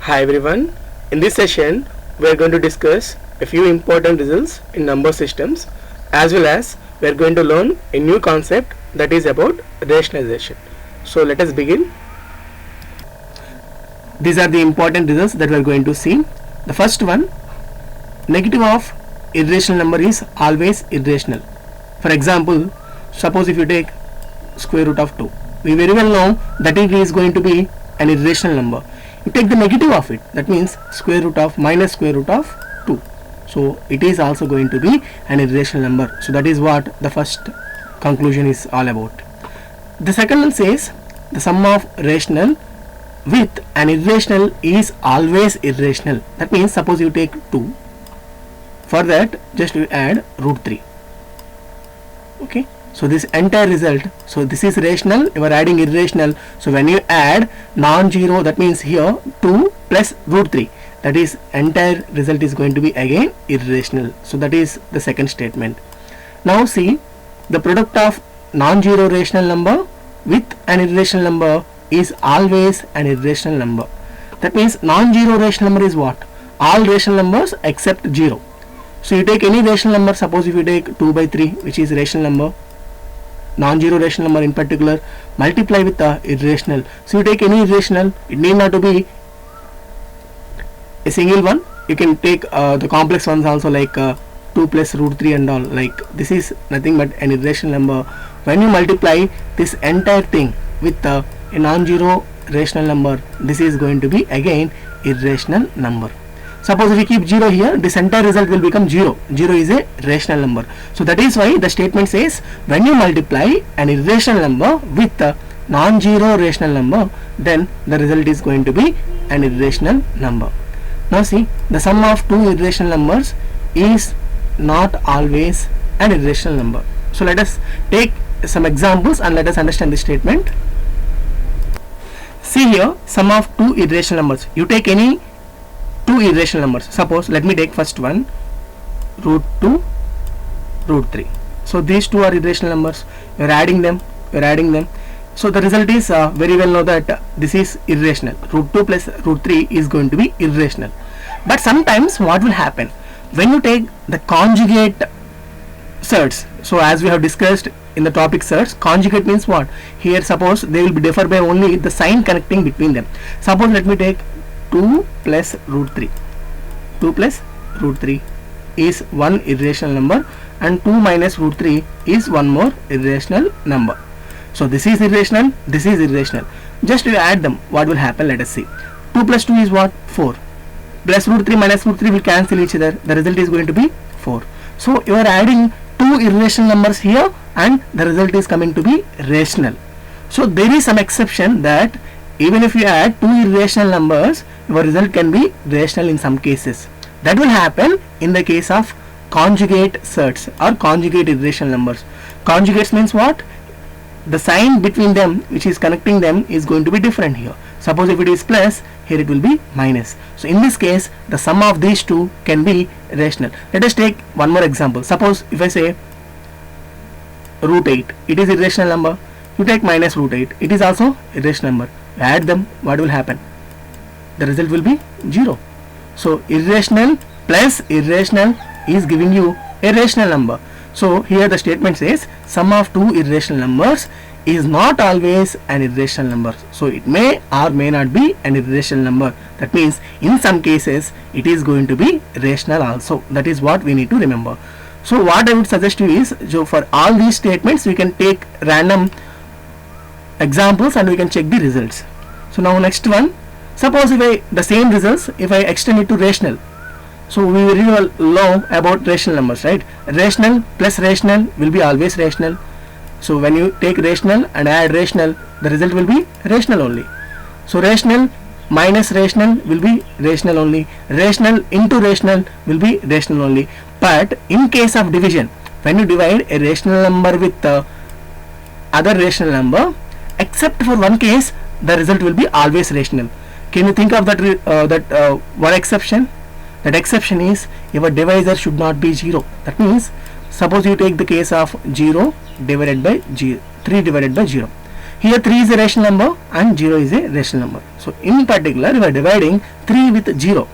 Hi everyone, in this session we are going to discuss a few important results in number systems, as well as we are going to learn a new concept that is about rationalization. So let us begin. These are the important results that we are going to see. The first one, negative of irrational number is always irrational. For example, suppose if you take square root of 2, we very well know that it is going to be an irrational number. You take the negative of it, that means square root of minus square root of 2. So it is also going to be an irrational number. So that is what the first conclusion is all about. The second one says the sum of rational with an irrational is always irrational. That means suppose you take 2, for that just you add root 3. Okay, so this entire result, so this is rational, you are adding irrational, so when you add non-zero, that means here 2 plus root 3, that is entire result is going to be again irrational. So that is the second statement. Now see, the product of non-zero rational number with an irrational number is always an irrational number. That means non-zero rational number is what? All rational numbers except 0. So you take any rational number, suppose if you take 2 by 3, which is rational number, non-zero rational number in particular, multiply with the irrational. So you take any irrational, it need not to be a single one, you can take the complex ones also, like 2 plus root 3 and all, like this is nothing but an irrational number. When you multiply this entire thing with a non-zero rational number, this is going to be again irrational number. Suppose if we keep 0 here, this entire result will become 0. 0 is a rational number. So that is why the statement says when you multiply an irrational number with a non-zero rational number, then the result is going to be an irrational number. Now see, the sum of two irrational numbers is not always an irrational number. So let us take some examples and let us understand this statement. See here, sum of two irrational numbers. You take any two irrational numbers. Suppose, let me take first one, root 2, root 3. So these two are irrational numbers. You are adding them. So the result is very well know that this is irrational. Root 2 plus root 3 is going to be irrational. But sometimes what will happen when you take the conjugate surds? So as we have discussed in the topic surds, conjugate means what? Here suppose they will be differ by only the sign connecting between them. Suppose let me take 2 plus root 3. 2 plus root 3 is one irrational number, and 2 minus root 3 is one more irrational number. So this is irrational, this is irrational. Just you add them, what will happen? Let us see. 2 plus 2 is what? 4. Plus root 3 minus root 3 will cancel each other. The result is going to be 4. So you are adding two irrational numbers here and the result is coming to be rational. So there is some exception that even if you add two irrational numbers, your result can be rational in some cases. That will happen in the case of conjugate surds or conjugate irrational numbers. Conjugates means what? The sign between them which is connecting them is going to be different here. Suppose if it is plus, here it will be minus. So in this case, the sum of these two can be rational. Let us take one more example. Suppose if I say root 8, it is irrational number. You take minus root 8, it is also irrational number. Add them, what will happen? The result will be 0. So irrational plus irrational is giving you a rational number. So here the statement says sum of two irrational numbers is not always an irrational number. So it may or may not be an irrational number. That means in some cases it is going to be rational also. That is what we need to remember. So what I would suggest you is, for all these statements we can take random examples and we can check the results. So now next one, suppose if the same results if I extend it to rational. So we very well know about rational numbers, right? Rational plus rational will be always rational. So when you take rational and add rational, the result will be rational only. So rational minus rational will be rational only. Rational into rational will be rational only. But in case of division, when you divide a rational number with the other rational number, except for one case, the result will be always rational. Can you think of that one exception? That exception is your divisor should not be 0. That means suppose you take the case of 0 divided by 0, 3 divided by 0. Here 3 is a rational number and 0 is a rational number. So in particular, we are dividing 3 with 0.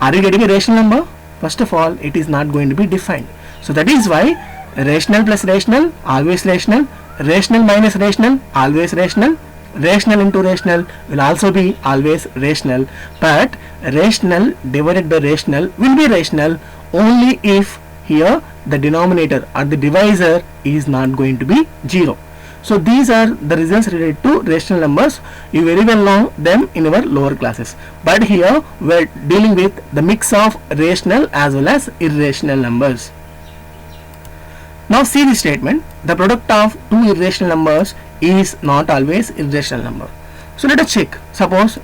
Are you getting a rational number? First of all, it is not going to be defined. So that is why rational plus rational, always rational. Rational minus rational, always rational. Rational into rational will also be always rational. But rational divided by rational will be rational only if here the denominator or the divisor is not going to be 0. So these are the results related to rational numbers. You very well know them in our lower classes. But here we are dealing with the mix of rational as well as irrational numbers. Now see the statement. The product of two irrational numbers is not always irrational number. So let us check. Suppose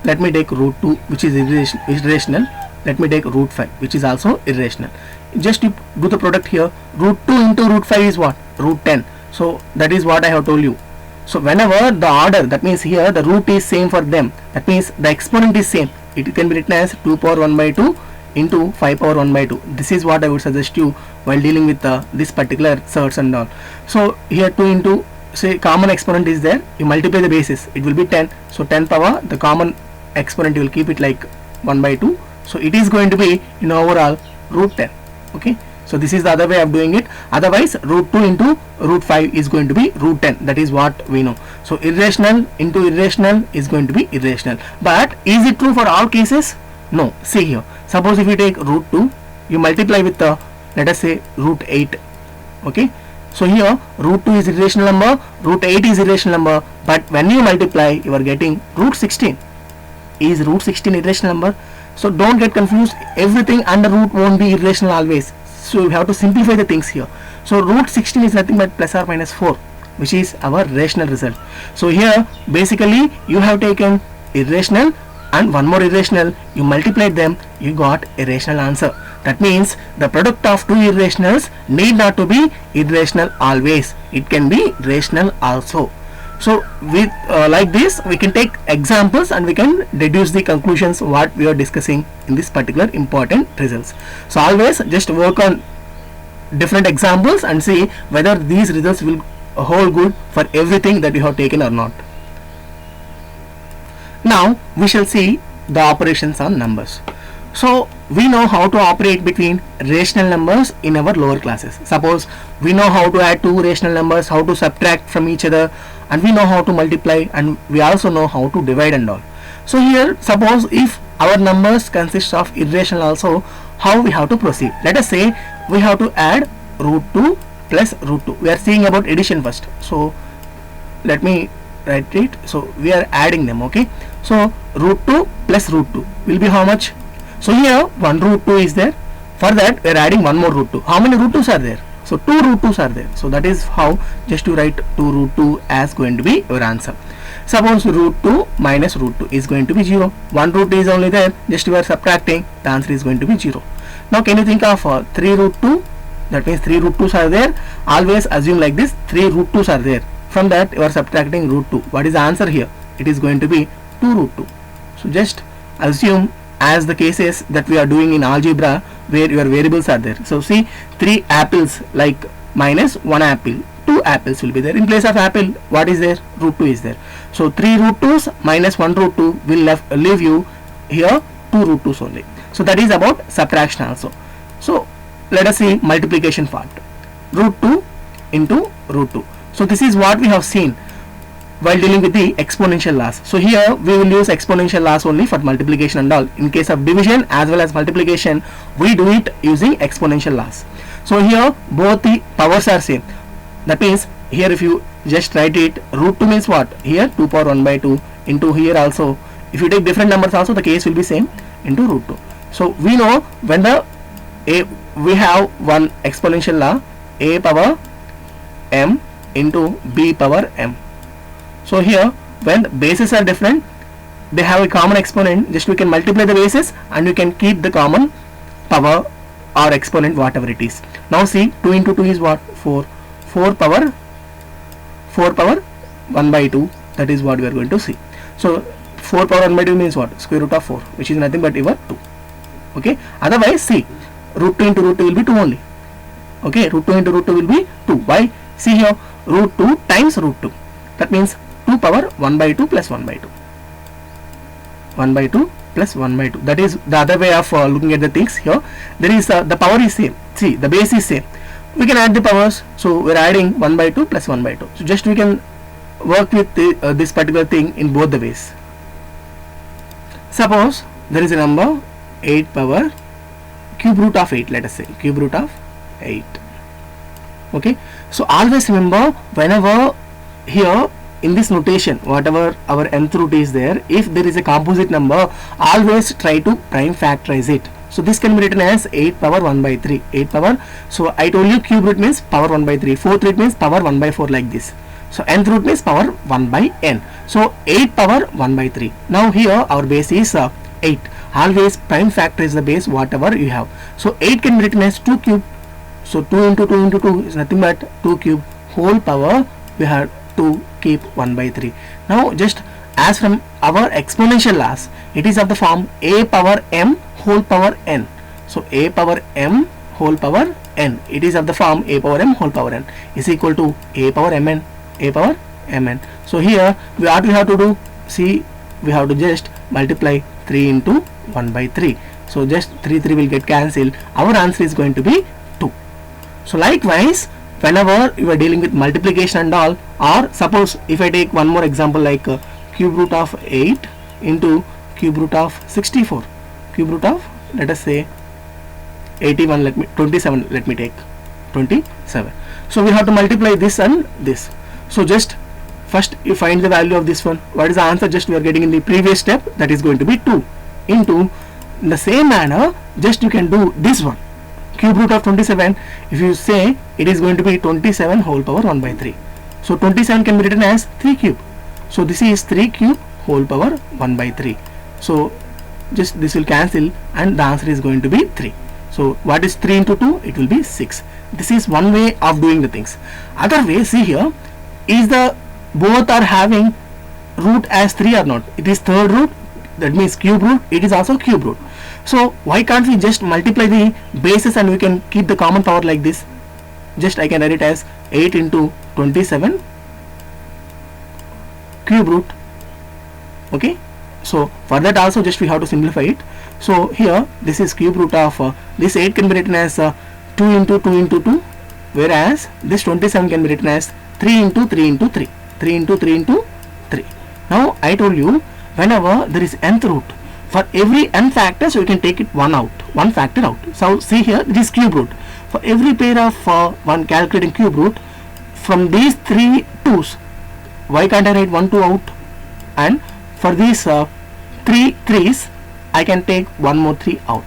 let me take root 2 which is irrational. Let me take root 5 which is also irrational. Just to do the product here, root 2 into root 5 is what? Root 10. So that is what I have told you. So whenever the order, that means here the root is same for them, that means the exponent is same, it can be written as 2 power 1 by 2 into 5 power 1 by 2. This is what I would suggest you while dealing with this particular surds and all. So here 2 into, say, common exponent is there, you multiply the bases, it will be 10. So 10 power, the common exponent you will keep it like 1 by 2. So it is going to be in overall root 10. Okay. So this is the other way of doing it. Otherwise root 2 into root 5 is going to be root 10. That is what we know. So irrational into irrational is going to be irrational. But is it true for all cases? No. See here. Suppose if you take root 2, you multiply with the, let us say, root 8. Okay. So here root 2 is irrational number, root 8 is irrational number. But when you multiply, you are getting root 16. Is root 16 irrational number? So don't get confused. Everything under root won't be irrational always. So we have to simplify the things here. So root 16 is nothing but plus or minus 4, which is our rational result. So here basically you have taken irrational and one more irrational, you multiplied them, you got a rational answer. That means the product of two irrationals need not to be irrational always. It can be rational also. So with like this we can take examples and we can deduce the conclusions what we are discussing in this particular important results. So always just work on different examples and see whether these results will hold good for everything that you have taken or not. Now we shall see the operations on numbers. So we know how to operate between rational numbers in our lower classes. Suppose we know how to add two rational numbers, how to subtract from each other, and we know how to multiply, and we also know how to divide and all. So here suppose if our numbers consist of irrational also, how we have to proceed? Let us say we have to add root 2 plus root 2. We are seeing about addition first. So let me write it. So we are adding them. Okay. So root 2 plus root 2 will be how much? So here one root 2 is there. For that we are adding one more root 2. How many root 2's are there? So 2 root 2's are there. So that is how just you write 2 root 2 as going to be your answer. Suppose root 2 minus root 2 is going to be 0. 1 root is only there. Just you are subtracting. The answer is going to be 0. Now can you think of 3 root 2? That means 3 root 2's are there. Always assume like this. 3 root 2's are there. From that you are subtracting root 2. What is the answer here? It is going to be 2 root 2. So just assume as the cases that we are doing in algebra where your variables are there. So see, 3 apples like minus 1 apple, 2 apples will be there. In place of apple, what is there? Root 2 is there. So 3 root 2's minus 1 root 2 will leave you here 2 root 2's only. So that is about subtraction also. So let us see multiplication part. Root 2 into root 2. So this is what we have seen while dealing with the exponential laws. So here we will use exponential laws only for multiplication and all. In case of division as well as multiplication, we do it using exponential laws. So here both the powers are same. That means here if you just write it, root 2 means what? Here 2 power 1 by 2 into here also. If you take different numbers also, the case will be same, into root 2. So we know when we have one exponential law, a power m into b power m. So here when the bases are different, they have a common exponent, just we can multiply the bases and we can keep the common power or exponent whatever it is. Now see, 2 into 2 is what? 4. 4 power 1 by 2, that is what we are going to see. So 4 power 1 by 2 means what? Square root of 4, which is nothing but even 2. Okay. Otherwise see, root 2 into root 2 will be 2 only. Okay. Root 2 into root 2 will be 2. Why? See here, root 2 times root 2. that means 2 power 1 by 2 plus 1 by 2. 1 by 2 plus 1 by 2. That is the other way of looking at the things here. There is the power is same. See, the base is same. We can add the powers. So we are adding 1 by 2 plus 1 by 2. So just we can work with this particular thing in both the ways. Suppose there is a number 8 power cube root of 8, let us say cube root of 8. Okay, so always remember, whenever here in this notation, whatever our nth root is there, if there is a composite number, always try to prime factorize it. So this can be written as 8 power 1 by 3. 8 power, so I told you cube root means power 1 by 3, fourth root means power 1 by 4, like this. So nth root means power 1 by n. So 8 power 1 by 3. Now here our base is 8. Always prime factorize the base whatever you have. So 8 can be written as 2 cube. So 2 into 2 into 2 is nothing but 2 cube whole power, we have to keep 1 by 3. Now just as from our exponential laws, it is of the form a power m whole power n. So a power m whole power n, it is of the form a power m whole power n is equal to a power mn, a power mn. So here what we have to do, see, we have to just multiply 3 into 1 by 3. So just 3 will get cancelled. Our answer is going to be 2. So likewise, whenever you are dealing with multiplication and all, or suppose if I take one more example like cube root of 8 into cube root of 64, cube root of, let us say 81, 27, let me take 27. So we have to multiply this and this. So just first you find the value of this one. What is the answer? Just we are getting in the previous step, that is going to be 2 into, in the same manner just you can do this one, cube root of 27. If you say, it is going to be 27 whole power 1 by 3. So 27 can be written as 3 cube. So this is 3 cube whole power 1 by 3. So just this will cancel and the answer is going to be 3. So what is 3 into 2? It will be 6. This is one way of doing the things. Other way, see here, is the both are having root as 3 or not? It is third root, that means cube root, it is also cube root. So why can't we just multiply the bases and we can keep the common power like this? Just I can write it as 8 into 27 cube root. Okay, so for that also just we have to simplify it. So here this is cube root of this 8 can be written as 2 into 2 into 2, whereas this 27 can be written as 3 into 3 into 3, 3 into 3 into 3. Now I told you, whenever there is nth root, for every n factors you can take it one factor out. So see here, this cube root, for every pair of one calculating cube root, from these 3 2's, why can't I write 1 2 out? And for these 3 3's, I can take one more 3 out.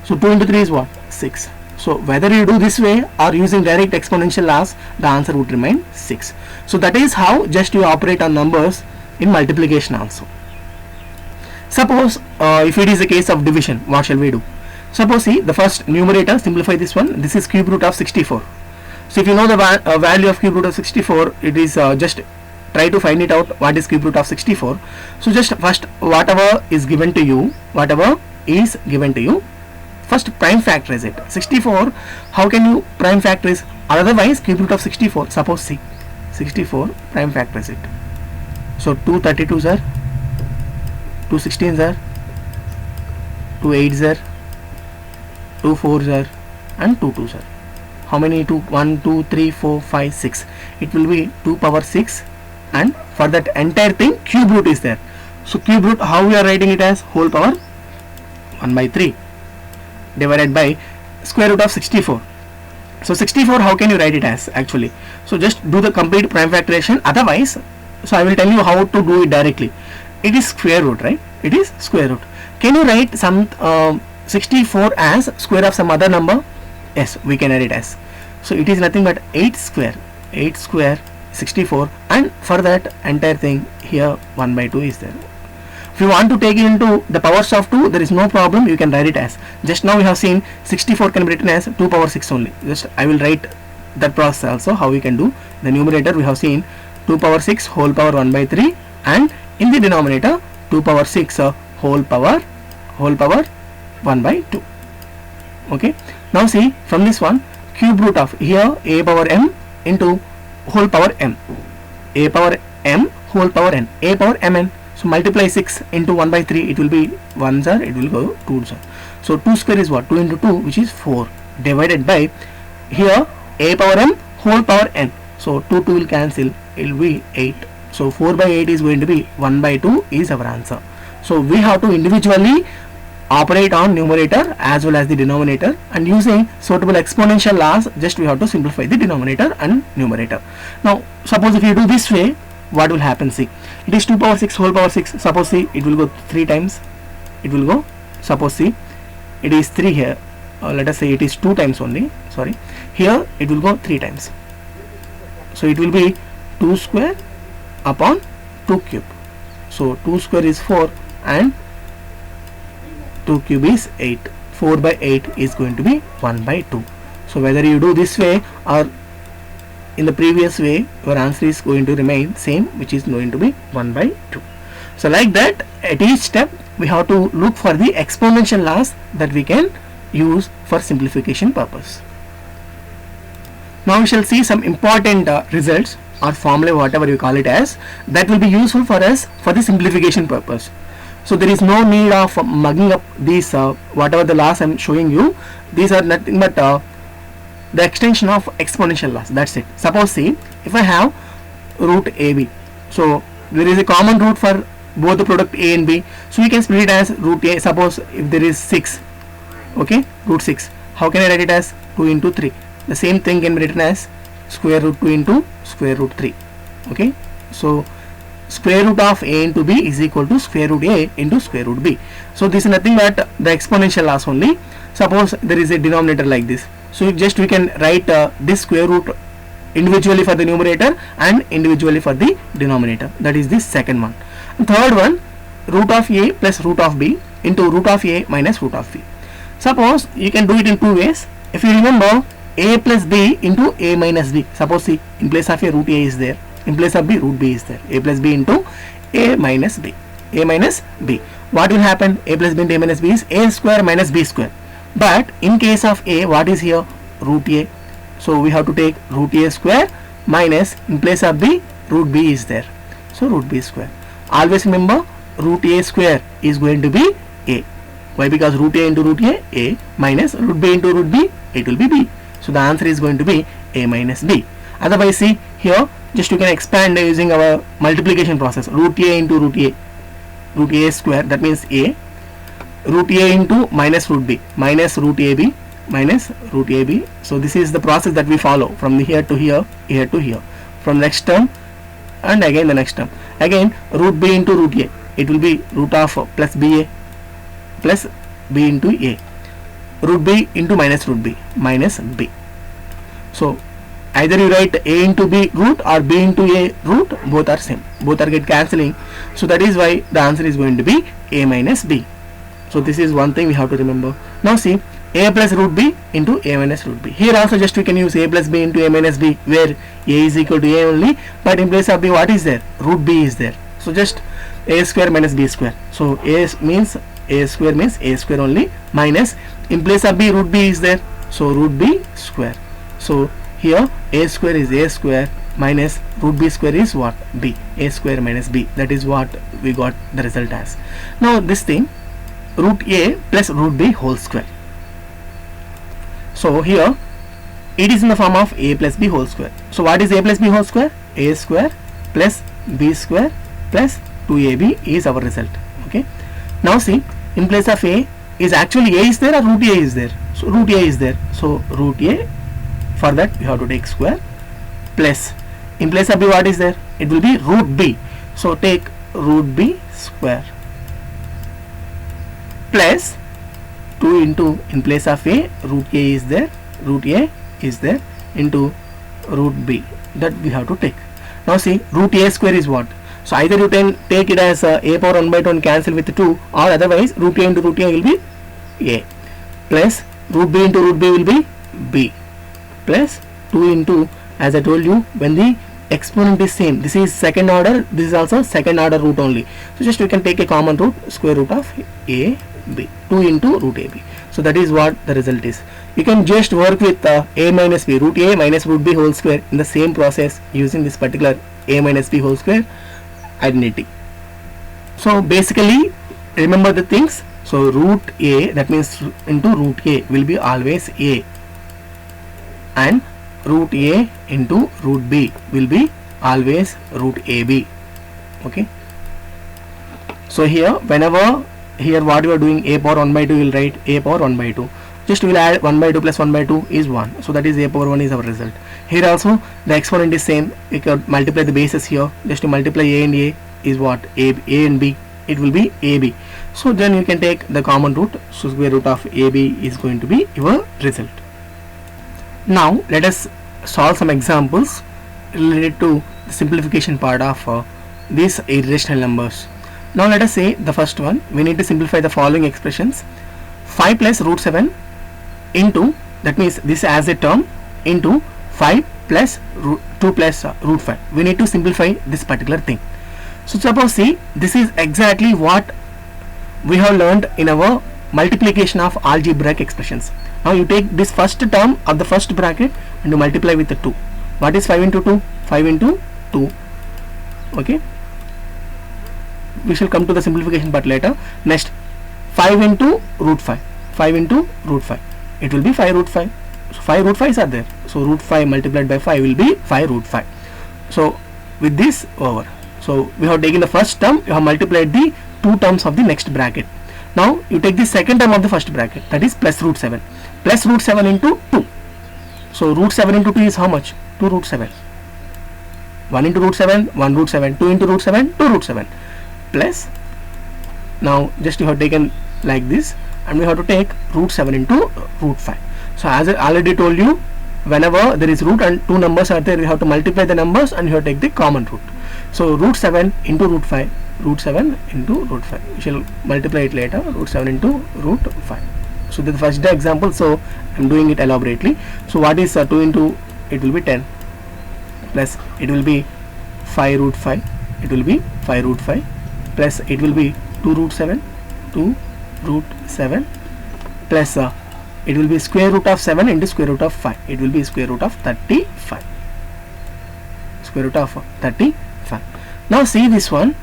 So 2 into 3 is what? 6. So whether you do this way or using direct exponential laws, the answer would remain 6. So that is how just you operate on numbers in multiplication also. Suppose if it is a case of division, what shall we do? Suppose see the first numerator, simplify this one. This is cube root of 64. So if you know the value of cube root of 64, it is just try to find it out what is cube root of 64. So just first whatever is given to you, first prime factorize it. 64, how can you prime factorize? Otherwise cube root of 64, suppose see 64 prime factorize it. So 2 32s are, 2 16s are, 2 8s are, 2 4s are, and 2 2s are. How many? 2 1 2 3 4 5 6. It will be 2 power 6, and for that entire thing cube root is there. So cube root, how we are writing it as? Whole power 1 by 3 divided by square root of 64. So 64, how can you write it as actually? So just do the complete prime factorization. Otherwise, so I will tell you how to do it directly. It is square root, right? It is square root. Can you write some 64 as square of some other number? Yes, we can write it as. So it is nothing but 8 square 64, and for that entire thing here 1 by 2 is there. If you want to take it into the powers of 2, there is no problem, you can write it as. Just now we have seen 64 can be written as 2 power 6 only. Just I will write that process also, how we can do. The numerator we have seen 2 power 6 whole power 1 by 3, and in the denominator 2 power 6 whole power 1 by 2. Okay, now see from this one, cube root of here a power m into whole power m, a power m whole power n, a power mn. So multiply 6 into 1 by 3, it will be 1s are, it will go 2s are. So 2 square is what? 2 into 2, which is 4, divided by here a power m whole power n. So 2 will cancel, it will be 8. So 4 by 8 is going to be 1 by 2 is our answer. So we have to individually operate on numerator as well as the denominator, and using suitable exponential laws, just we have to simplify the denominator and numerator. Now suppose if you do this way, what will happen? See, it is 2 power 6 whole power 6. Suppose see, it will go 3 times, it will go, suppose see, it is 3 here, let us say it is 2 times only, sorry, here it will go 3 times. So it will be 2 square upon 2 cube. So 2 square is 4 and 2 cube is 8. 4 by 8 is going to be 1 by 2. So whether you do this way or in the previous way, your answer is going to remain same, which is going to be 1 by 2. So like that, at each step we have to look for the exponential laws that we can use for simplification purpose. Now we shall see some important results or formula, whatever you call it as, that will be useful for us for the simplification purpose. So there is no need of mugging up these whatever the laws I am showing you. These are nothing but the extension of exponential laws. That's it. Suppose see, if I have root AB, so there is a common root for both the product A and B, so we can split it as root A. Suppose if there is 6, okay, root 6, how can I write it as 2 into 3? The same thing can be written as square root 2 into square root 3. Okay, so square root of A into B is equal to square root A into square root B. So this is nothing but the exponential laws only. Suppose there is a denominator like this, so just we can write this square root individually for the numerator and individually for the denominator. That is the second one. And third one, root of A plus root of B into root of A minus root of B. Suppose you can do it in two ways. If you remember, A plus B into A minus B. Suppose see, in place of A, root A is there, in place of B, root B is there. A plus B into A minus B. A minus B. What will happen? A plus B into A minus B is A square minus B square. But in case of A, what is here? Root A. So we have to take root A square minus, in place of B, root B is there. So root B square. Always remember, root A square is going to be A. Why? Because root A into root A minus root B into root B, it will be B. So the answer is going to be A minus B. Otherwise see, here just you can expand using our multiplication process. Root A into root A square, that means A. Root A into minus root B, minus root AB, minus root AB. So this is the process that we follow from here to here, here to here, from next term and again the next term. Again root B into root A, it will be root of plus BA plus B into A. Root B into minus root B, minus B. So either you write A into B root or B into A root, both are same, both are get cancelling. So that is why the answer is going to be A minus B. So this is one thing we have to remember. Now see, A plus root B into A minus root B. Here also just we can use A plus B into A minus B, where A is equal to A only, but in place of B, what is there? Root B is there. So just A square minus B square. So A means A square means A square only, minus, in place of B, root B is there, so root B square. So here A square is A square minus root B square is what? B. A square minus B. That is what we got the result as. Now this thing, root A plus root B whole square. So here it is in the form of A plus B whole square. So what is A plus B whole square? A square plus B square plus 2AB is our result. Okay. Now see, in place of A, is actually A is there or root A is there? So root A is there. So root A, for that we have to take square, plus, in place of B, what is there? It will be root B. So take root B square plus 2 into, in place of A, root A is there, root A is there, into root B, that we have to take. Now see, root A square is what? So either you can take it as A power 1 by 2 and cancel with 2, or otherwise root A into root A will be A, plus root B into root B will be B, plus 2 into, as I told you, when the exponent is same, this is second order, this is also second order root only, so just we can take a common root, square root of A B, 2 into root AB. So that is what the result is. You can just work with A minus B, root A minus root B whole square in the same process using this particular a minus b whole square identity. So basically remember the things. So root a, that means into root a will be always a, and root a into root b will be always root ab. Okay, so here whenever here what you are doing, a power 1 by 2 will write a power 1 by 2, just we will add 1 by 2 plus 1 by 2 is 1, so that is a power 1 is our result. Here also the exponent is same, we can multiply the bases here, just to multiply a and a is what, a and b, it will be ab. So then you can take the common root, so square root of ab is going to be your result. Now let us solve some examples related to the simplification part of these irrational numbers. Now let us say the first one, we need to simplify the following expressions: 5 plus root 7 into, that means this as a term, into 5 plus 2 plus root 5. We need to simplify this particular thing. So suppose, see, this is exactly what we have learned in our multiplication of algebraic expressions. Now you take this first term of the first bracket and you multiply with the 2. What is 5 into 2? 5 into 2. Okay, we shall come to the simplification part later. Next, 5 into root 5. 5 into root 5. It will be 5 root 5. So 5 root 5s are there. So root 5 multiplied by 5 will be 5 root 5. So with this over. So we have taken the first term, you have multiplied the two terms of the next bracket. Now you take the second term of the first bracket, that is plus root 7. Plus root 7 into 2. So root 7 into 2 is how much? 2 root 7. 1 into root 7, 1 root 7. 2 into root 7, 2 root 7. Plus, now just you have taken like this, and we have to take root 7 into root 5. So as I already told you, whenever there is root and two numbers are there, you have to multiply the numbers and you have to take the common root. So root 7 into root 5, root 7 into root 5. We shall multiply it later, root 7 into root 5. So the first example, so I am doing it elaborately. So what is 2 into, it will be 10, plus it will be 5 root 5, it will be 5 root 5, plus it will be 2 root 7, 2 root 7, plus it will be square root of 7 into square root of 5, it will be square root of 35, square root of 35. Now see this one,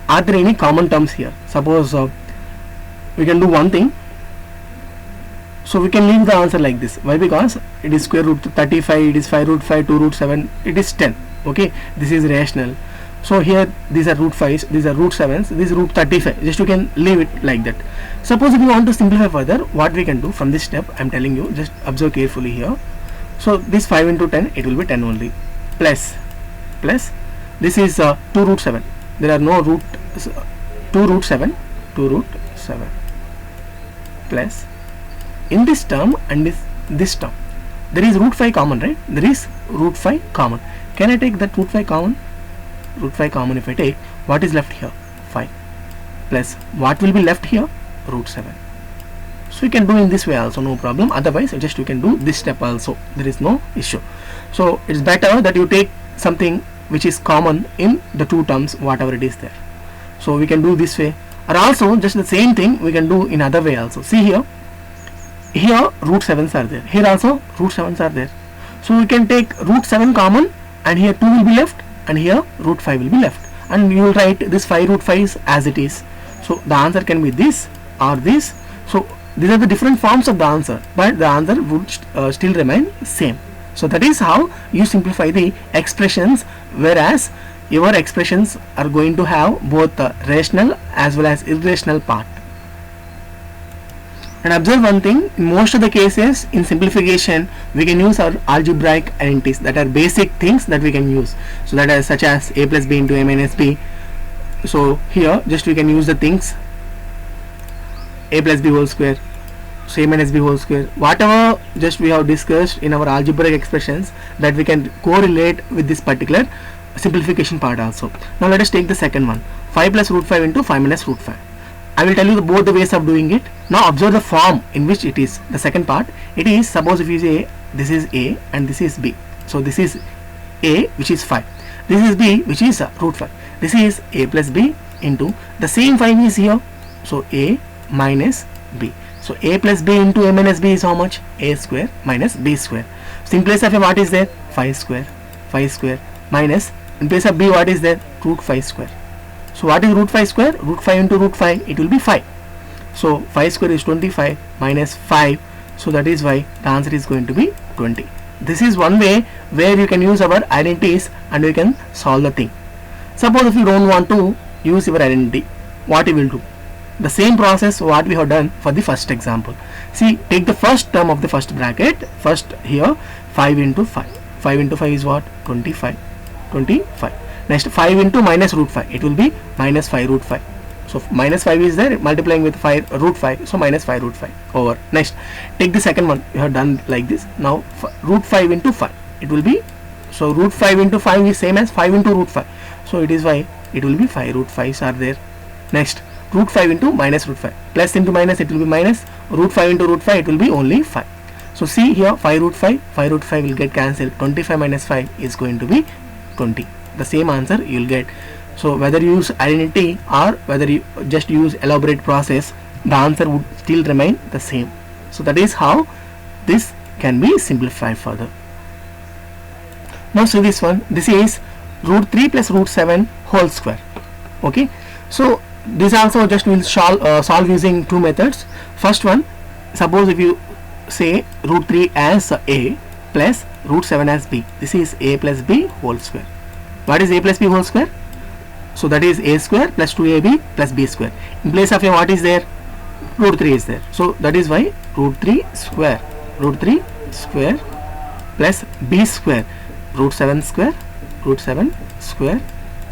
are there any common terms here? Suppose we can do one thing, so we can leave the answer like this. Why? Because it is square root 35, it is 5 root 5, 2 root 7, it is 10. Okay, this is rational. So here these are root 5s, these are root 7s, this is root 35. Just you can leave it like that. Suppose if you want to simplify further, what we can do from this step, I am telling you, just observe carefully here. So this 5 into 10, it will be 10 only. Plus this is 2 root 7. There are no root, 2 root 7, 2 root 7. Plus in this term and this term, there is root 5 common, right? There is root 5 common. Can I take that root 5 common? Root 5 common, if I take, what is left here? 5. Plus what will be left here? Root 7. So you can do in this way also, no problem. Otherwise just you can do this step also, there is no issue. So it's better that you take something which is common in the two terms, whatever it is there. So we can do this way, or also just the same thing we can do in other way also. See here root 7s are there, here also root 7s are there. So we can take root 7 common, and here 2 will be left, and here root 5 will be left, and you will write this 5 root 5s as it is. So the answer can be this or this. So these are the different forms of the answer, but the answer would still remain same. So that is how you simplify the expressions, whereas your expressions are going to have both the rational as well as irrational part. And observe one thing, in most of the cases in simplification we can use our algebraic identities, that are basic things that we can use. So that is such as a plus b into a minus b. So here just we can use the things a plus b whole square, so a minus b whole square, whatever just we have discussed in our algebraic expressions, that we can correlate with this particular simplification part also. Now let us take the second one, 5 plus root 5 into 5 minus root 5. I will tell you both the ways of doing it. Now observe the form in which it is. The second part, it is, suppose if you say this is a and this is b. So this is a, which is 5. This is b, which is root 5. This is a plus b into, the same 5 is here. So a minus b. So a plus b into a minus b is how much? A square minus b square. So in place of a, what is there? 5 square minus In place of b, what is there? Root 5 square. So what is root 5 square? Root 5 into root 5, it will be 5. So 5 square is 25 minus 5. So that is why the answer is going to be 20. This is one way where you can use our identities and we can solve the thing. Suppose if you don't want to use your identity, what you will do? The same process what we have done for the first example. See, take the first term of the first bracket. First here 5 into 5. 5 into 5 is what? 25. 25. Next 5 into minus root 5. It will be minus 5 root 5. So minus 5 is there, multiplying with 5 root 5. So minus 5 root 5 over. Next, take the second one. You have done like this. Now root 5 into 5. It will be, so root 5 into 5 is same as 5 into root 5. So it is why it will be 5 root 5s are there. Next, root 5 into minus root 5. Plus into minus, it will be minus. Root 5 into root 5, it will be only 5. So see here, 5 root 5. 5 root 5 will get cancelled. 25 minus 5 is going to be 20. The same answer you will get. So whether you use identity or whether you just use elaborate process, the answer would still remain the same. So that is how this can be simplified further. Now see this one. This is root 3 plus root 7 whole square. Okay. So this also just will solve using two methods. First one, suppose if you say root 3 as a plus root 7 as b. This is a plus b whole square. What is a plus b whole square? So that is a square plus 2ab plus b square. In place of a, what is there? Root 3 is there. So that is why root 3 square plus b square root 7 square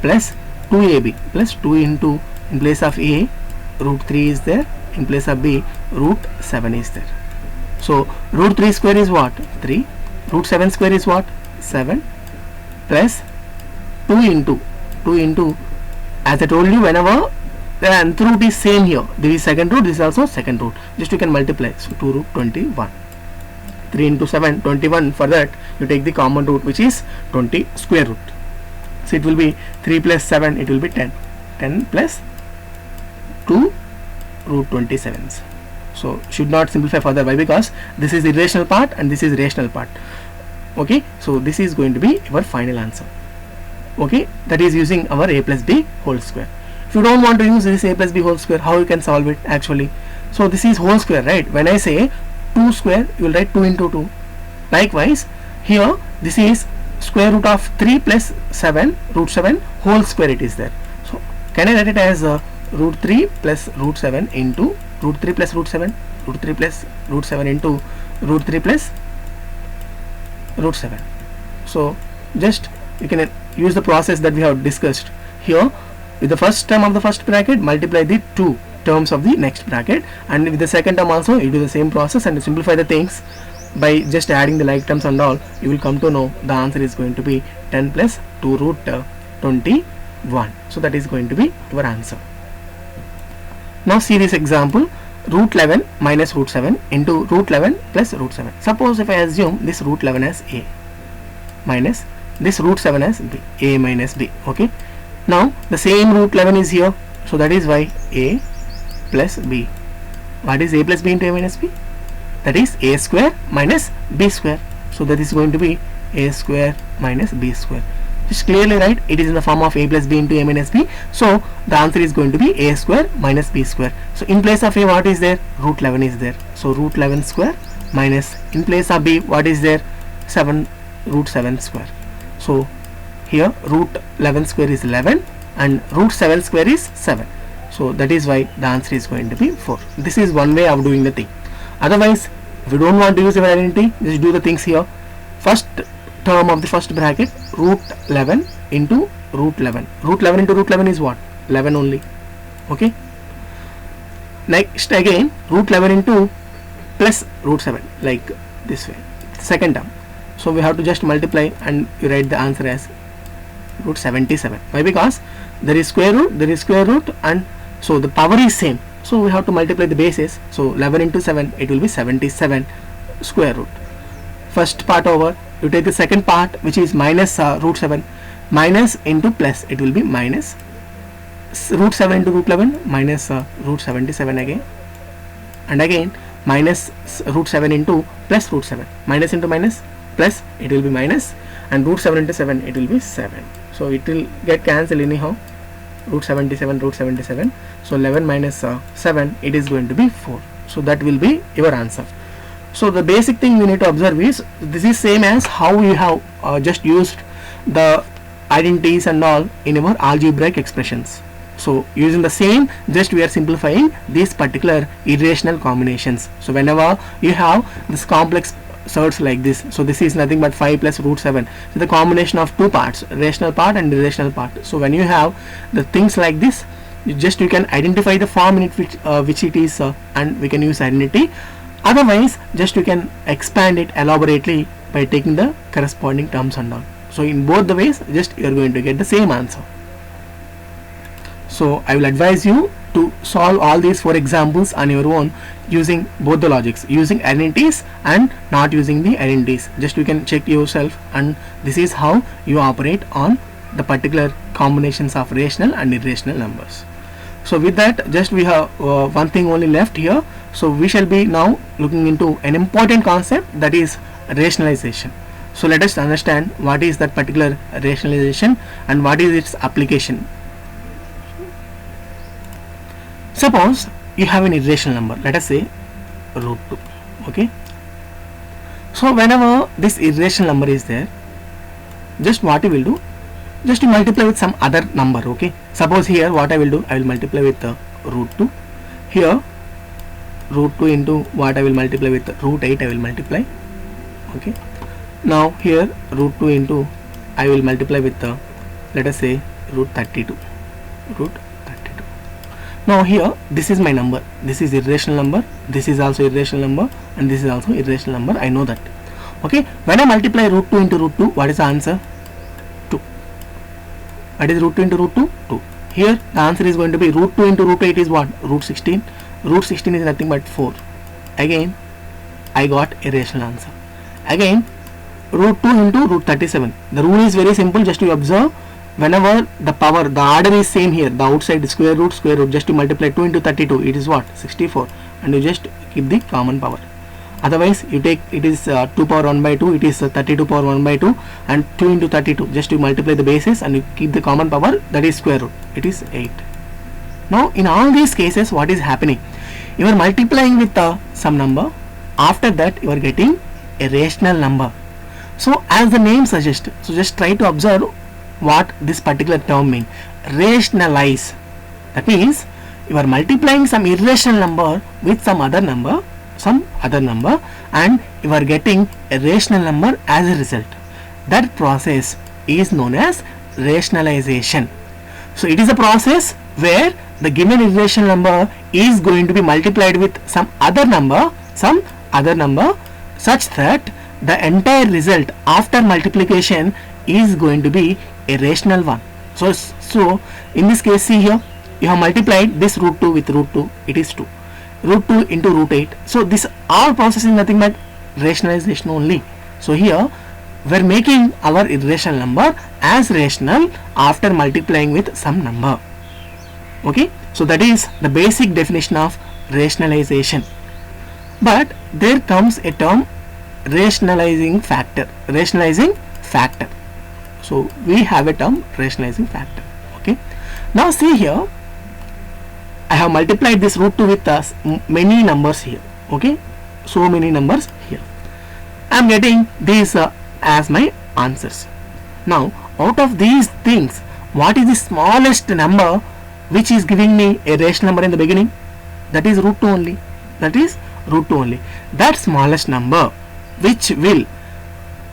plus 2ab plus 2 into, in place of a root 3 is there, in place of b root 7 is there. So root 3 square is what? 3. Root 7 square is what? 7 plus 2 into, as I told you, whenever the nth root is same here, this is second root, this is also second root, just you can multiply. So 2 root 21. 3 into 7, 21. For that you take the common root, which is 20 square root. So it will be 3 plus 7, it will be 10. 10 plus 2 root 27s. So should not simplify further. Why? Because this is the irrational part and this is rational part. Okay, so this is going to be our final answer. Okay, that is using our a plus b whole square. If you don't want to use this a plus b whole square, how you can solve it actually? So this is whole square, right? When I say 2 square, you will write 2 into 2. Likewise here, this is square root of 3 plus 7 root 7 whole square, it is there. So can I write it as root 3 plus root 7 into root 3 plus root 7, root 3 plus root 7 into root 3 plus root 7. So just you can use the process that we have discussed here. With the first term of the first bracket, multiply the two terms of the next bracket, and with the second term also you do the same process and you simplify the things by just adding the like terms and all. You will come to know the answer is going to be 10 plus 2 root 21. So that is going to be our answer. Now see this example, root 11 minus root 7 into root 11 plus root 7. Suppose if I assume this root 11 as a minus this root 7 as b, a minus b. Okay, now the same root 11 is here, so that is why a plus b. What is a plus b into a minus b? That is a square minus b square. So that is going to be a square minus b square. Just clearly write, it is in the form of a plus b into a minus b. So the answer is going to be a square minus b square. So in place of a, what is there? Root 11 is there. So root 11 square minus, in place of b, what is there? 7 root 7 square. So here root 11 square is 11 and root 7 square is 7. So that is why the answer is going to be 4. This is one way of doing the thing. Otherwise, if you don't want to use your identity, just do the things here. First term of the first bracket, root 11 into root 11. Root 11 into root 11 is what? 11 only. Okay. Next again, root 11 into plus root 7, like this way. Second term. So we have to just multiply and you write the answer as root 77. Why? Because there is square root, and so the power is same. So we have to multiply the bases. So 11 into 7, it will be 77 square root. First part over. You take the second part, which is minus root 7. Minus into plus, it will be minus root 7 into root 11 minus root 77 again. And again minus root 7 into plus root 7. Minus into minus plus, it will be minus, and root 7 into 7, it will be 7. so it will get cancelled anyhow. Root 77, root 77. So 11 minus 7, it is going to be 4. So that will be your answer. So the basic thing we need to observe is this is same as how we have just used the identities and all in our algebraic expressions. So using the same, just we are simplifying these particular irrational combinations. So whenever you have this complex surds like this, so this is nothing but 5 plus root 7. So the combination of two parts, rational part and irrational part. So when you have the things like this, you can identify the form in it which it is, and we can use identity. Otherwise, just you can expand it elaborately by taking the corresponding terms and all. So in both the ways, just you are going to get the same answer. So I will advise you to solve all these 4 examples on your own using both the logics, using identities and not using the identities. Just you can check yourself, and this is how you operate on the particular combinations of rational and irrational numbers. So with that, just we have one thing only left here. So we shall be now looking into an important concept, that is rationalization. So let us understand what is that particular rationalization and what is its application. Suppose you have an irrational number, let us say root 2. Okay. So whenever this irrational number is there, just what you will do, just to multiply with some other number. Okay. Suppose here what I will do, I will multiply with root 2. Here root 2 into what I will multiply with root 8 I will multiply. Okay. Now here root 2 into I will multiply with let us say root 32. Root 32. Now here this is my number, this is irrational number, this is also irrational number, and this is also irrational number, I know that. Okay. When I multiply root 2 into root 2, what is the answer? 2. What is root 2 into root 2? 2. Here the answer is going to be root 2 into root 8 is what? Root 16. Root 16 is nothing but 4. Again I got a rational answer. Again root 2 into root 37. The rule is very simple, just to observe. Whenever the power, the order is same here, the outside square root, just to multiply 2 into 32, it is what? 64, and you just keep the common power. Otherwise you take, it is 2 power 1 by 2, it is 32 power 1 by 2, and 2 into 32, just to multiply the bases and you keep the common power, that is square root, it is 8. Now in all these cases, what is happening? You are multiplying with some number, after that you are getting a rational number. So as the name suggests, so just try to observe what this particular term means. Rationalize. That means you are multiplying some irrational number with some other number, and you are getting a rational number as a result. That process is known as rationalization. So it is a process where the given irrational number is going to be multiplied with some other number, such that the entire result after multiplication is going to be a rational one. So in this case, see here, you have multiplied this root 2 with root 2, it is 2. Root 2 into root 8. So this all process is nothing but rationalization only. So here we are making our irrational number as rational after multiplying with some number. Okay. So that is the basic definition of rationalization. But there comes a term, rationalizing factor. So we have a term, rationalizing factor. Okay. Now see here, I have multiplied this root 2 with many numbers here. Okay. So many numbers here. I am getting these as my answers. Now out of these things, what is the smallest number which is giving me a rational number in the beginning? That is root 2 only. That smallest number which will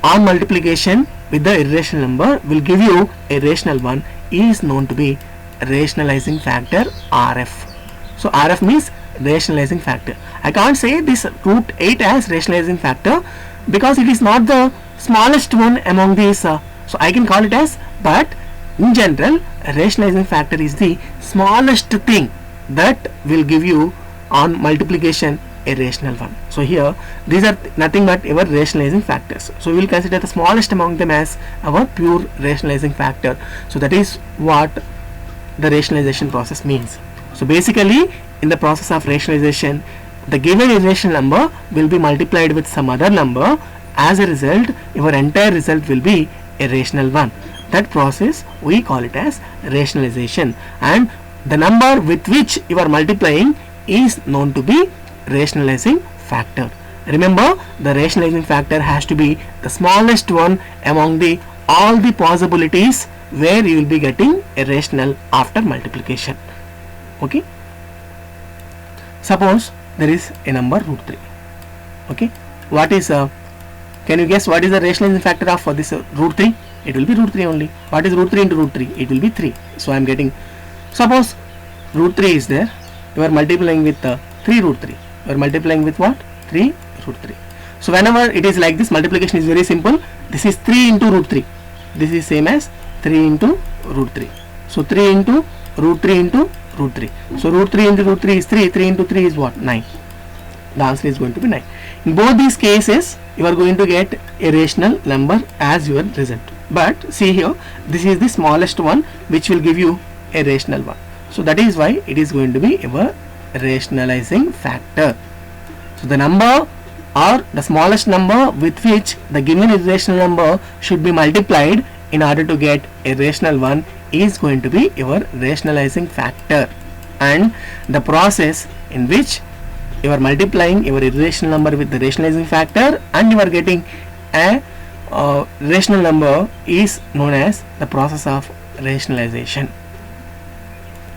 on multiplication with the irrational number will give you a rational one is known to be rationalizing factor, RF. So RF means rationalizing factor. I can't say this root 8 as rationalizing factor because it is not the smallest one among these, so I can call it as, but in general rationalizing factor is the smallest thing that will give you on multiplication a rational one. So here these are nothing but our rationalizing factors. So we will consider the smallest among them as our pure rationalizing factor. So that is what the rationalization process means. So basically in the process of rationalization, the given irrational number will be multiplied with some other number. As a result, your entire result will be a rational one. That process we call it as rationalization, and the number with which you are multiplying is known to be rationalizing factor. Remember, the rationalizing factor has to be the smallest one among the all the possibilities where you will be getting a rational after multiplication. Okay, suppose there is a number root 3. Okay, what is can you guess what is the rationalizing factor of this root 3? It will be root 3 only. What is root 3 into root 3? It will be 3. So I am getting, suppose root 3 is there, you are multiplying with 3 root 3. You are multiplying with what? 3 root 3. So whenever it is like this, multiplication is very simple. This is 3 into root 3. This is same as 3 into root 3. So 3 into root 3 into root 3. So root 3 into root 3 is 3. 3 into 3 is what? 9. The answer is going to be 9. In both these cases, you are going to get a rational number as your result. But see here, this is the smallest one which will give you a rational one. So that is why it is going to be a rationalizing factor. So the number or the smallest number with which the given irrational number should be multiplied in order to get a rational one is going to be your rationalizing factor, and the process in which you are multiplying your irrational number with the rationalizing factor and you are getting a rational number is known as the process of rationalization.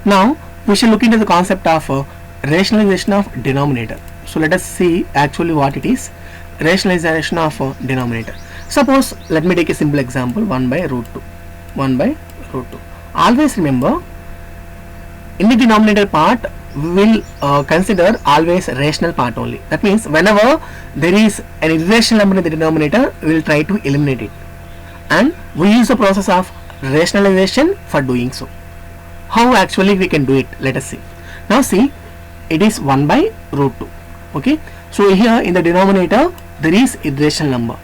Now we shall look into the concept of rationalization of denominator. So let us see actually what it is. Rationalization of denominator. Suppose, let me take a simple example, 1 by root 2. 1 by root 2. Always remember, in the denominator part we will consider always rational part only. That means whenever there is an irrational number in the denominator, we will try to eliminate it, and we use the process of rationalization for doing so. How actually we can do it? Let us see. Now see, it is 1 by root 2. Okay, so here in the denominator there is irrational number.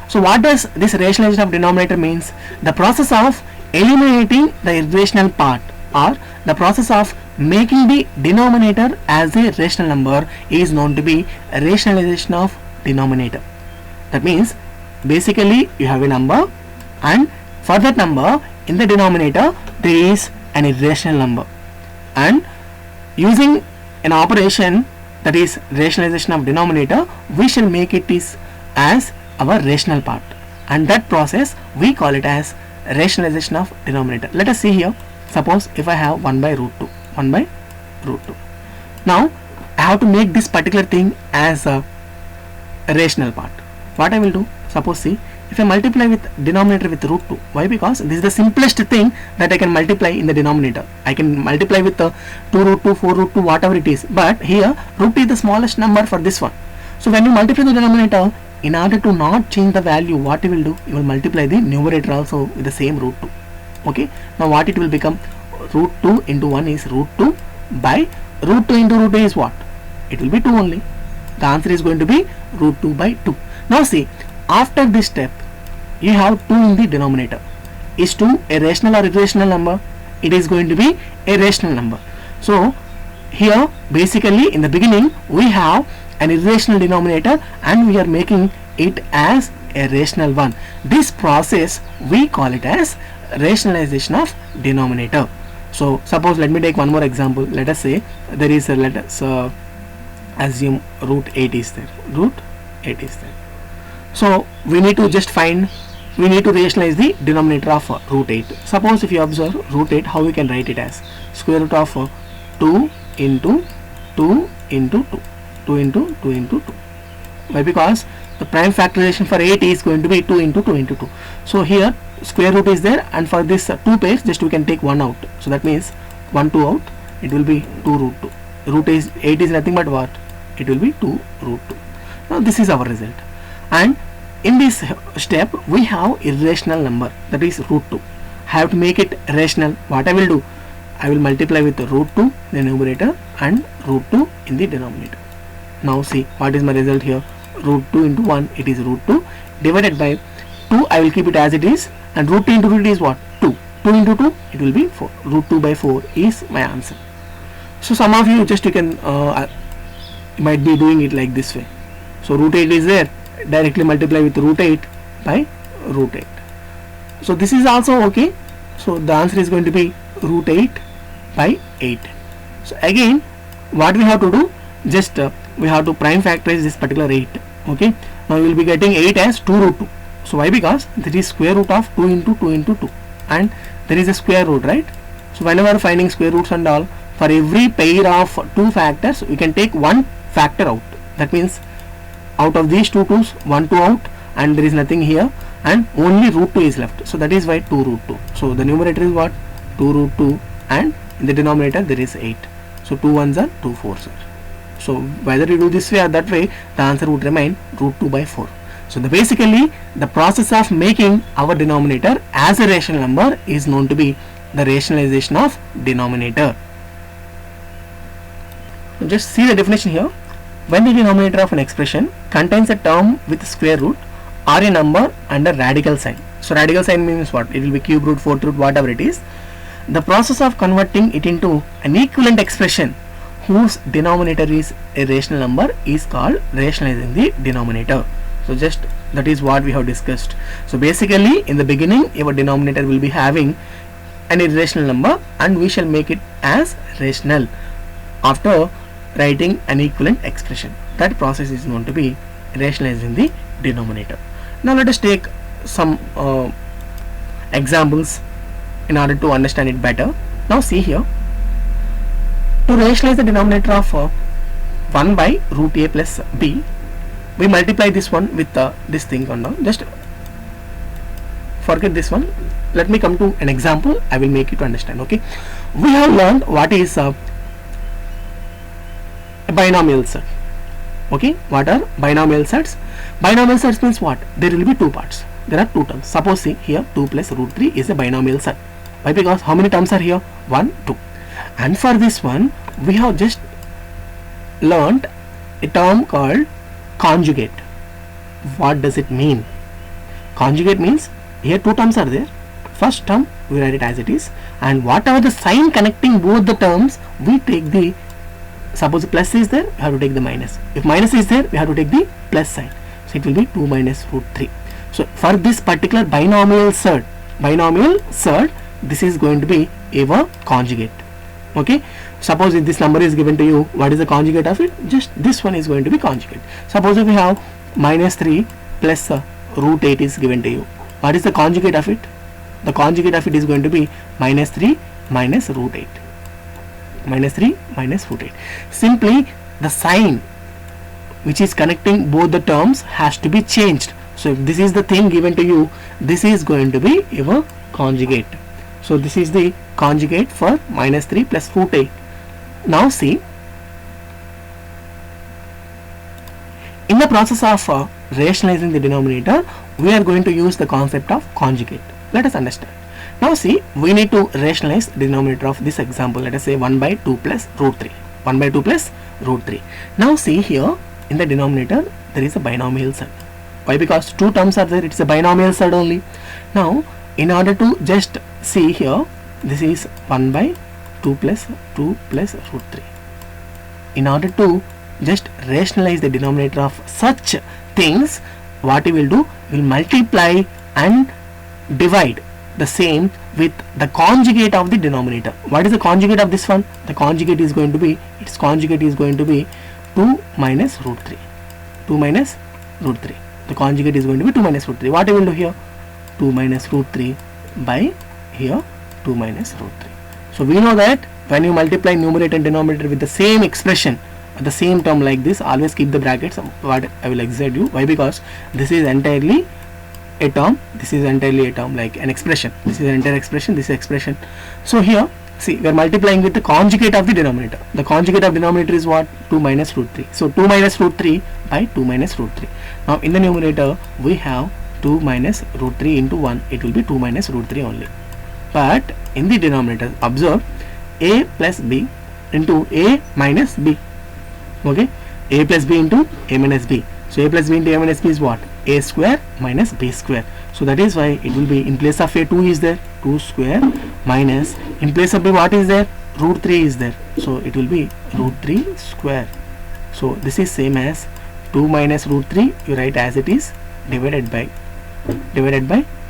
So what does this rationalization of denominator means? The process of eliminating the irrational part, or the process of making the denominator as a rational number is known to be rationalization of denominator. That means basically you have a number, and for that number in the denominator there is an irrational number, and using an operation, that is rationalization of denominator, we shall make it is as our rational part, and that process we call it as rationalization of denominator. Let us see here. Suppose if I have 1 by root 2, 1 by root 2. Now I have to make this particular thing as a rational part. What I will do? Suppose see, if I multiply with denominator with root 2, why? Because this is the simplest thing that I can multiply in the denominator. I can multiply with 2 root 2, 4 root 2, whatever it is, but here root 2 is the smallest number for this one. So when you multiply the denominator, in order to not change the value, what you will do? You will multiply the numerator also with the same root 2. Okay, now what it will become? Root 2 into 1 is root 2 by root 2 into root 2 is what? It will be 2 only. The answer is going to be root 2 by 2. Now see, after this step you have 2 in the denominator. Is 2 a rational or irrational number? It is going to be a rational number. So here basically in the beginning we have an irrational denominator and we are making it as a rational one. This process we call it as rationalization of denominator. So suppose, let me take one more example. Let us say there is a, let us assume root 8 is there. Root 8 is there. So we need to just find, we need to rationalize the denominator of root 8. Suppose if you observe root 8, how we can write it as square root of 2 into 2 into 2. 2 into 2 into 2. Why? Because the prime factorization for 8 is going to be 2 into 2 into 2. So here square root is there, and for this 2 pairs just we can take 1 out. So that means 1 2 out, it will be 2 root 2. Root is 8 is nothing but what? It will be 2 root 2. Now this is our result, and in this step we have irrational number, that is root 2. I have to make it rational. What I will do? I will multiply with the root 2 in the numerator and root 2 in the denominator. Now see what is my result here. Root 2 into 1, it is root 2 divided by 2. I will keep it as it is, and root 2 into root is what? 2. 2 into 2, it will be 4. Root 2 by 4 is my answer. So some of you just you can might be doing it like this way. So root 8 is there, directly multiply with root 8 by root 8. So this is also okay. So the answer is going to be root 8 by 8. So again, what we have to do, just we have to prime factorize this particular 8. Okay, now you will be getting 8 as 2 root 2. So why? Because this is square root of 2 into 2 into 2, and there is a square root, right? So whenever finding square roots and all, for every pair of two factors we can take one factor out. That means out of these two 2's, 1 2 out, and there is nothing here, and only root 2 is left. So that is why 2 root 2. So the numerator is what? 2 root 2, and in the denominator there is 8. So 2 1s are 2 4s are. So whether you do this way or that way, the answer would remain root 2 by 4. So basically the process of making our denominator as a rational number is known to be the rationalization of denominator. Just see the definition here. When the denominator of an expression contains a term with square root or a number under radical sign. So radical sign means what? It will be cube root, fourth root, whatever it is. The process of converting it into an equivalent expression whose denominator is a rational number is called rationalizing the denominator. So just that is what we have discussed. So basically in the beginning your denominator will be having an irrational number, and we shall make it as rational after writing an equivalent expression. That process is known to be rationalizing the denominator. Now let us take some examples in order to understand it better. Now see here, to rationalize the denominator of 1 by root a plus b, we multiply this one with this thing on down. Just forget this one. Let me come to an example. I will make you to understand. Okay, we have learned what is a binomial set. Okay, what are binomial sets? Binomial sets means what? There will be two parts. There are two terms. Suppose see here 2 plus root 3 is a binomial set. Why? Because how many terms are here? 1 2. And for this one we have just learned a term called conjugate. What does it mean? Conjugate means here two terms are there. First term we write it as it is, and whatever the sign connecting both the terms, we take the, suppose plus is there, we have to take the minus. If minus is there, we have to take the plus sign. So it will be 2 minus root 3. So for this particular binomial set, this is going to be our conjugate. Okay, suppose if this number is given to you, what is the conjugate of it? Just this one is going to be conjugate. Suppose if we have minus 3 plus root 8 is given to you, what is the conjugate of it? The conjugate of it is going to be minus 3 minus root 8. Minus 3 minus root 8. Simply the sign which is connecting both the terms has to be changed. So if this is the thing given to you, this is going to be your conjugate. So this is the conjugate for minus 3 plus root 8. Now see, in the process of rationalizing the denominator, we are going to use the concept of conjugate. Let us understand. Now see, we need to rationalize the denominator of this example. Let us say 1 by 2 plus root 3. 1 by 2 plus root 3. Now see here, in the denominator there is a binomial set. Why? Because two terms are there, it is a binomial set only. Now in order to just see here, this is 1 by 2 plus root 3. In order to just rationalize the denominator of such things, what we will do, we will multiply and divide the same with the conjugate of the denominator. What is the conjugate of this one? The conjugate is going to be, its conjugate is going to be 2 minus root 3. 2 minus root 3. The conjugate is going to be 2 minus root 3. What we will do here? 2 minus root 3 by here 2 minus root 3. So we know that when you multiply numerator and denominator with the same expression, the same term like this, always keep the brackets. What I will exert you. Why? Because this is entirely a term, this is entirely a term, like an expression. This is an entire expression, this is expression. So here see, we are multiplying with the conjugate of the denominator. The conjugate of denominator is what? 2 minus root 3. So 2 minus root 3 by 2 minus root 3. Now in the numerator we have 2 minus root 3 into 1. It will be 2 minus root 3 only. But in the denominator, observe a plus b into a minus b. Okay, a plus b into a minus b. So a plus b into a minus b is what? A square minus b square. So that is why it will be, in place of a 2 is there, 2 square minus, in place of b what is there? Root 3 is there. So it will be root 3 square. So this is same as 2 minus root 3, you write as it is, divided by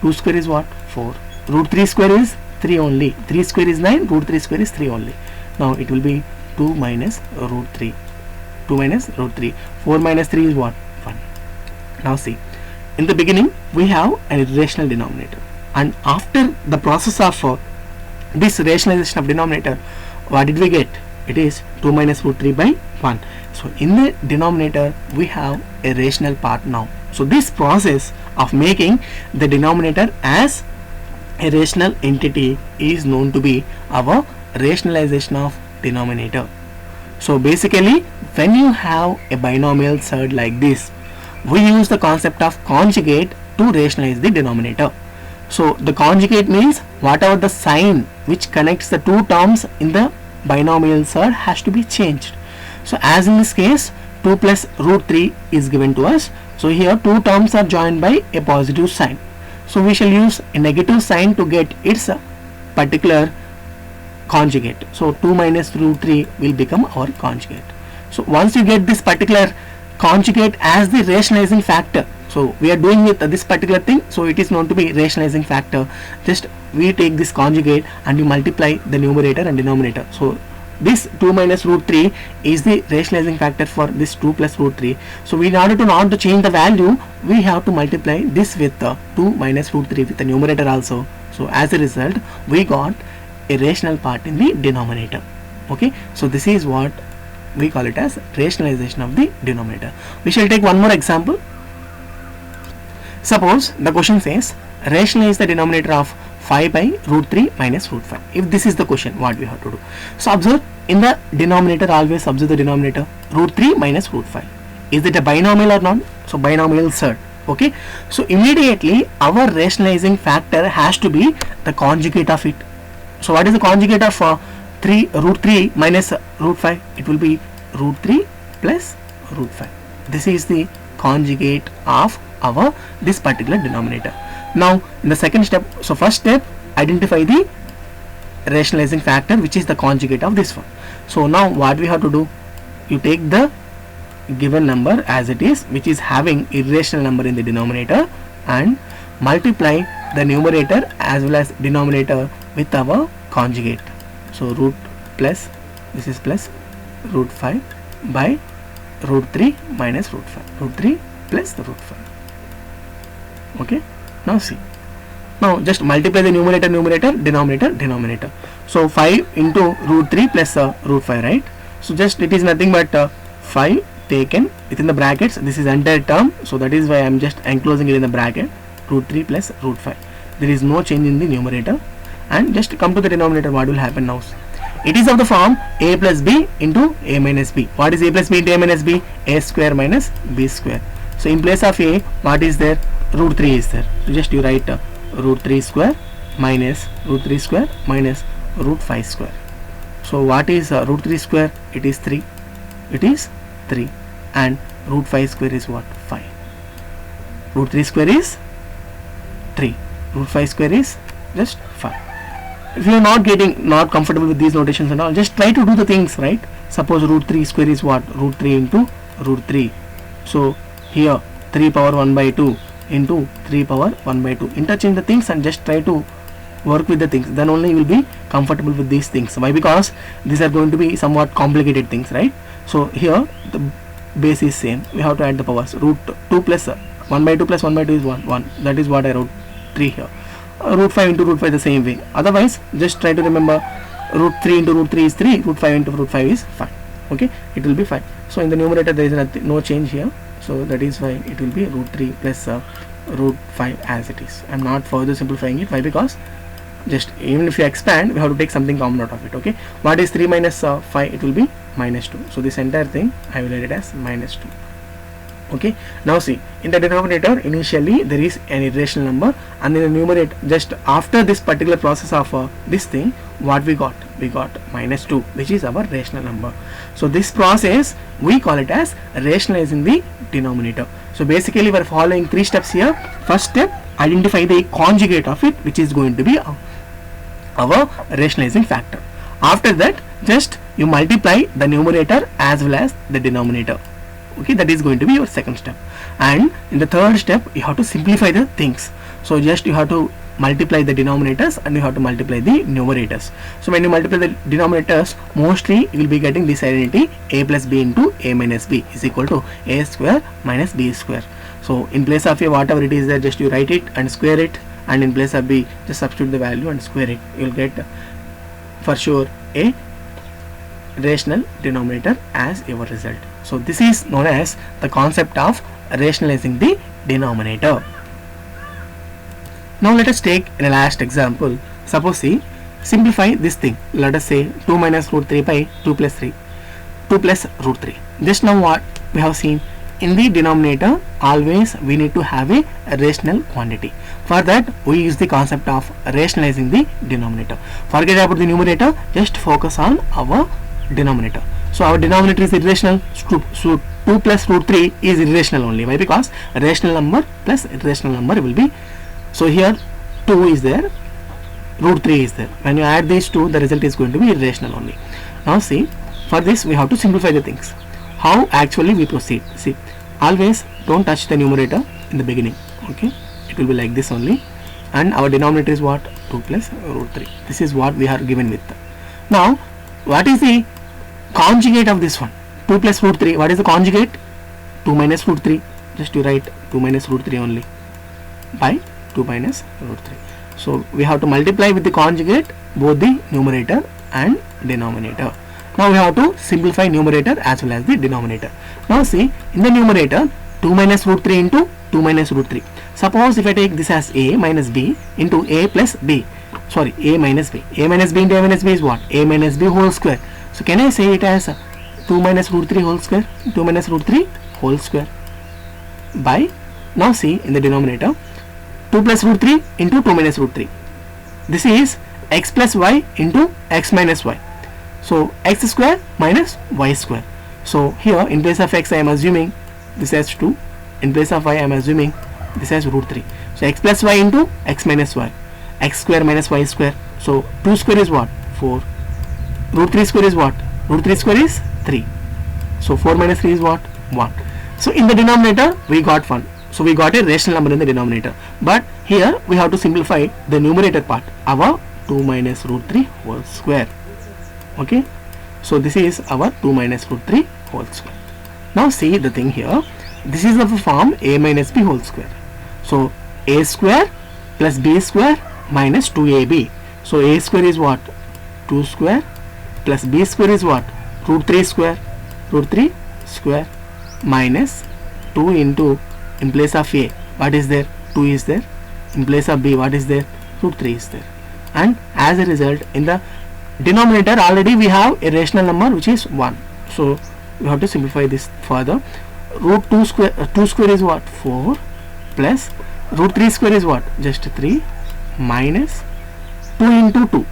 2 square is what? 4. Root 3 square is 3 only. 3 square is 9. Root 3 square is 3 only. Now it will be 2 minus root 3. 2 minus root 3. 4 minus 3 is what? 1. Now see, in the beginning we have an irrational denominator, and after the process of this rationalization of denominator, what did we get? It is 2 minus root 3 by 1. So in the denominator we have a rational part now. So this process of making the denominator as a rational entity is known to be our rationalization of denominator. So basically, when you have a binomial surd like this, we use the concept of conjugate to rationalize the denominator. So the conjugate means whatever the sign which connects the two terms in the binomial surd has to be changed. So as in this case, 2 plus root 3 is given to us. So here two terms are joined by a positive sign. So we shall use a negative sign to get its particular conjugate. So 2 minus root 3 will become our conjugate. So once you get this particular conjugate as the rationalizing factor, so we are doing with this particular thing, so it is known to be rationalizing factor. Just we take this conjugate and you multiply the numerator and denominator. So this 2 minus root 3 is the rationalizing factor for this 2 plus root 3. So in order to not to change the value, we have to multiply this with 2 minus root 3 with the numerator also. So as a result, we got a rational part in the denominator. Okay, so this is what we call it as rationalization of the denominator. We shall take one more example. Suppose the question says rationalize the denominator of 5 by root 3 minus root 5. If this is the question, what we have to do? So observe, in the denominator, always observe the denominator, root 3 minus root 5. Is it a binomial or not? So binomial surd. Okay, so immediately our rationalizing factor has to be the conjugate of it. So what is the conjugate of root 3 minus root 5? It will be root 3 plus root 5. This is the conjugate of our this particular denominator. Now in the second step, so first step, identify the rationalizing factor which is the conjugate of this one. So now what we have to do, you take the given number as it is, which is having irrational number in the denominator, and multiply the numerator as well as denominator with our conjugate. So root plus, this is plus root 5 by root 3 minus root 5, root 3 plus the root 5. Okay, now see, now just multiply the numerator, denominator, denominator. So 5 into root 3 plus root 5, right? So just it is nothing but 5 taken within the brackets. This is entire term, so that is why I am just enclosing it in the bracket, root 3 plus root 5. There is no change in the numerator. And just come to the denominator, what will happen now? It is of the form a plus b into a minus b. What is a plus b into a minus b? A square minus b square. So in place of a, what is there? Root 3 is there. So just you write root 3 square minus root 3 square minus root 5 square. So what is root 3 square? It is 3. It is 3. And root 5 square is what? 5. Root 3 square is 3. Root 5 square is just 5. If you are not comfortable with these notations and all, just try to do the things, right? Suppose root 3 square is what? Root 3 into root 3. So here 3 power 1 by 2 into 3 power 1 by 2. Interchange the things and just try to work with the things. Then only you will be comfortable with these things. Why? Because these are going to be somewhat complicated things, right? So here the base is same. We have to add the powers. Root 2 plus 1 by 2 plus 1 by 2 is 1. That is what I wrote 3 here. Root 5 into root 5 the same way. Otherwise, just try to remember root 3 into root 3 is 3, root 5 into root 5 is 5. Okay, it will be 5. So in the numerator there is no change here. So that is why it will be root 3 plus root 5 as it is. I am not further simplifying it. Why? Because just even if you expand, we have to take something common out of it. Okay, what is 3 minus 5? It will be minus 2. So this entire thing I will write it as minus 2. Okay, now see, in the denominator initially there is an irrational number, and in the numerator, just after this particular process of this thing, what we got minus 2, which is our rational number. So this process we call it as rationalizing the denominator. So basically we are following 3 steps here. First step, identify the conjugate of it, which is going to be our rationalizing factor. After that, just you multiply the numerator as well as the denominator. Okay, that is going to be your second step. And in the third step, you have to simplify the things. So just you have to multiply the denominators and you have to multiply the numerators. So when you multiply the denominators, mostly you will be getting this identity a plus b into a minus b is equal to a square minus b square. So in place of a, whatever it is there, just you write it and square it, and in place of b just substitute the value and square it. You will get for sure a rational denominator as your result. So this is known as the concept of rationalizing the denominator. Now let us take a last example. Suppose see, simplify this thing. Let us say 2 minus root 3 by 2 plus 3, 2 plus root 3. Just now what we have seen, in the denominator always we need to have a rational quantity. For that we use the concept of rationalizing the denominator. Forget about the numerator, just focus on our denominator. So our denominator is irrational, so 2 plus root 3 is irrational only. Why? Because a rational number plus irrational number will be, so here 2 is there, root 3 is there. When you add these two, the result is going to be irrational only. Now see, for this we have to simplify the things. How actually we proceed? See, always don't touch the numerator in the beginning, okay? It will be like this only, and our denominator is what? 2 plus root 3. This is what we are given with. Now what is the conjugate of this one? 2 plus root 3. What is the conjugate? 2 minus root 3. Just you write 2 minus root 3 only by 2 minus root 3. So we have to multiply with the conjugate both the numerator and denominator. Now we have to simplify numerator as well as the denominator. Now see, in the numerator 2 minus root 3 into 2 minus root 3. Suppose if I take this as a minus b into a plus b, sorry, a minus b. A minus b into a minus b is what? A minus b whole square. So can I say it as 2 minus root 3 whole square? 2 minus root 3 whole square by, now see, in the denominator 2 plus root 3 into 2 minus root 3. This is x plus y into x minus y. So x square minus y square. So here in place of x I am assuming this as 2. In place of y I am assuming this as root 3. So x plus y into x minus y. X square minus y square. So 2 square is what? 4. Root 3 square is what? Root 3 square is 3. So 4 minus 3 is what? 1. So in the denominator we got 1. So we got a rational number in the denominator. But here we have to simplify the numerator part. Our 2 minus root 3 whole square. Okay. So this is our 2 minus root 3 whole square. Now see the thing here. This is of the form a minus b whole square. So a square plus b square minus 2ab. So a square is what? 2 square plus b square is what? Root 3 square. Root 3 square minus 2 into, in place of a what is there? 2 is there. In place of b what is there? Root 3 is there. And as a result, in the denominator already we have a rational number which is 1. So we have to simplify this further. Root 2 square, 2 square is what? 4 plus root 3 square is what? Just 3 minus 2 into 2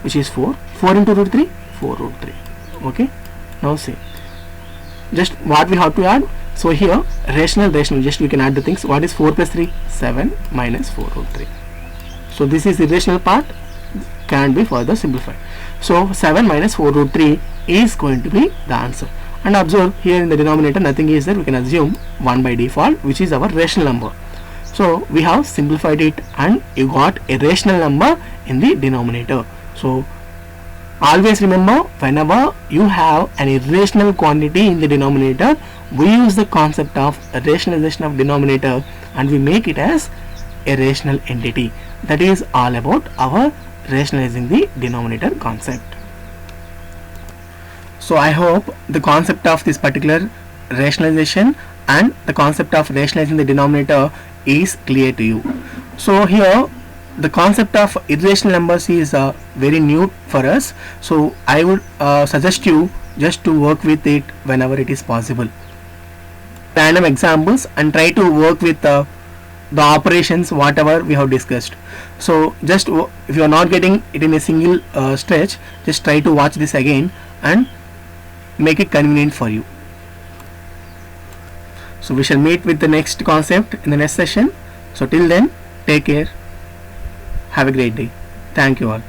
which is 4. 4 into root 3? 4 root 3. Okay. Now see, just what we have to add. So here rational, just we can add the things. What is 4 plus 3? 7 minus 4 root 3. So this is the rational part, can be further simplified. So 7 minus 4 root 3 is going to be the answer. And observe here in the denominator nothing is there. We can assume 1 by default, which is our rational number. So we have simplified it and you got a rational number in the denominator. So always remember, whenever you have an irrational quantity in the denominator, we use the concept of rationalization of denominator and we make it as a rational entity. That is all about our rationalizing the denominator concept. So I hope the concept of this particular rationalization and the concept of rationalizing the denominator is clear to you. So here the concept of irrational numbers is very new for us. So I would suggest you just to work with it whenever it is possible. Random examples and try to work with the operations whatever we have discussed. So just if you are not getting it in a single stretch, just try to watch this again and make it convenient for you. So we shall meet with the next concept in the next session. So till then, take care. Have a great day. Thank you all.